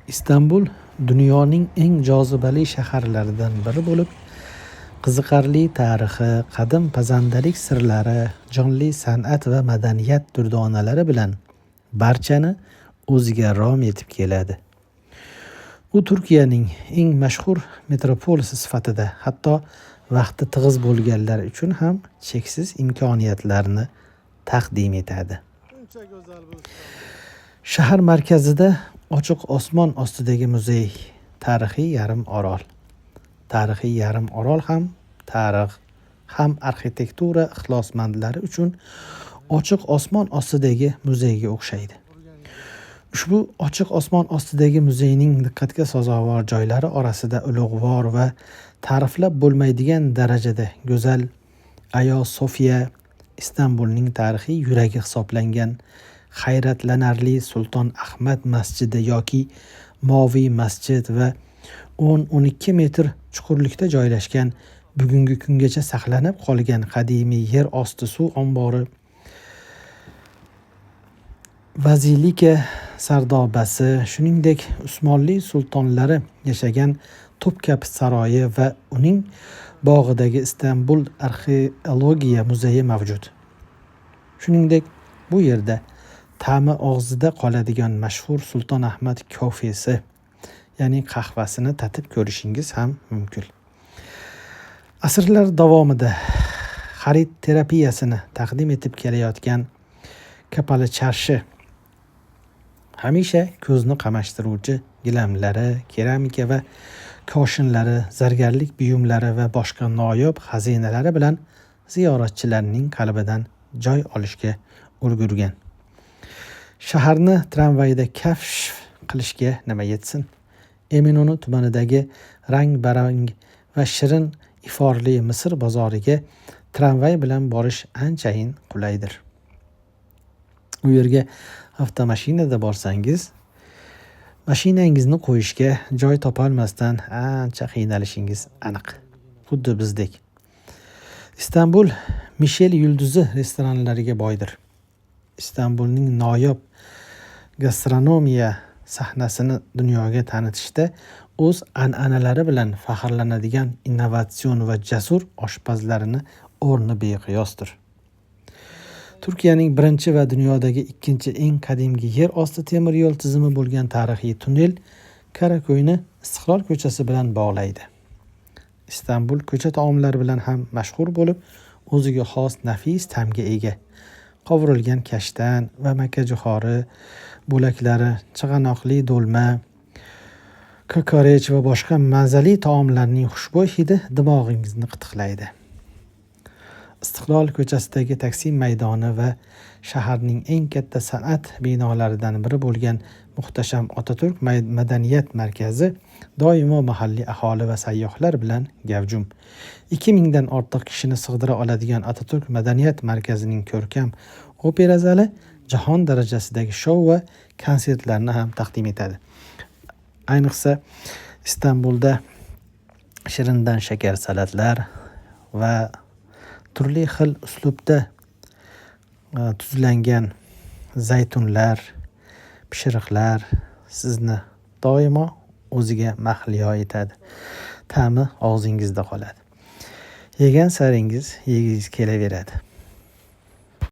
Istanbul dunyoning eng jozibali shaharlaridan biri bo'lib, qiziqarli tarixi, qadim pazandalik sirlari, jonli san'at va madaniyat durdonalari bilan barchani o'ziga rom etib keladi. U Turkiyaning eng mashhur metropolisi sifatida, hatto vaqti tig'iz bo'lganlar uchun ham cheksiz imkoniyatlarni taqdim etadi. Shahar markazida ochiq osmon ostidagi muzey, tarixiy yarim orol. Tarixiy yarim orol ham tarix, ham arxitektura ixlosmandlari uchun ochiq osmon ostidagi muzeyga o'xshaydi. Ushbu ochiq osmon ostidagi muzeyning diqqatga sazovor joylari orasida ulug'vor va ta'riflab bo'lmaydigan darajada go'zal Ayo Sofiya, Istanbulning tarixiy yuragi hisoblangan hayratlanarli Sulton Ahmad masjidi yoki Moviy masjid va 10-12 metr chuqurlikda joylashgan, bugungi kungacha saqlanib qolgan qadimiy yer osti suv ombori, Bazilika sardobasi, shuningdek Usmonli sultonlari yashagan Topkapı saroyi va uning bog'idagi Istanbul arxeologiya muzeyi mavjud. Shuningdek, bu yerda ta'mi og'zida qoladigan mashhur Sulton Ahmad kofesi, ya'ni qahvasini tatib ko'rishingiz ham mumkin. Asrlar davomida xarid terapiyasini taqdim etib kelayotgan Kapalı Çarşı hamisha ko'zni qamashtiruvchi gilamlari, keramika va koshinlari, zargarlik buyumlari va boshqa noyob xazinalari bilan ziyoratchilarning qalbidan joy olishga ulgurgan. Shaharni tramvayda kashf qilishga nima yetsin? Eminönü tumanidagi rang-barang va shirin iforli Misr bozoriga tramvay bilan borish anchayin qulaydir. U yerga avtomashinada borsangiz, mashinangizni qo'yishga joy topolmasdan ancha qiynalishingiz aniq. Xuddi bizdek. Istanbul Michelin yulduzi restoranlariga boydir. Istanbulning noyob gastronomiya sahnasini dunyoga tanitishda o'z an'analari bilan faxrlanadigan innovatsion va jasur oshpazlarini o'rni beqiyosdir. Turkiyaning birinchi va dunyodagi ikkinchi eng qadimgi yer osti temir yo'l tizimi bo'lgan tarixiy tunnel Karakoyni Istiqlol ko'chasi bilan bog'laydi. Istanbul ko'cha taomlari bilan ham mashhur bo'lib, o'ziga xos nafis ta'mga ega. Qovurilgan kashtan va makajo'xori bo'laklari, chig'anoqli do'lma, kokorech va boshqa mazali taomlarning xushbo'y hidi dimog'ingizni qitiqlaydi. Istiqlol ko'chasidagi Taksim maydoni va shaharning eng katta san'at binolaridan biri bo'lgan muhtasham Otaturk madaniyat markazi doimo mahalliy aholi va sayyohlar bilan gavjum. 2000 dan ortiq kishini sig'dira oladigan Otaturk madaniyat markazining ko'rkam opera zali jahon darajasidagi shou va konsertlarni ham taqdim etadi. Ayniqsa Istanbulda shirindan shakar salatlar va turli xil uslubda tuzlangan zaytunlar, pishiriqlar sizni doimo o'ziga mahliyo etadi. Ta'mi og'zingizda qoladi. Yegan saringiz yegingiz kelaveradi.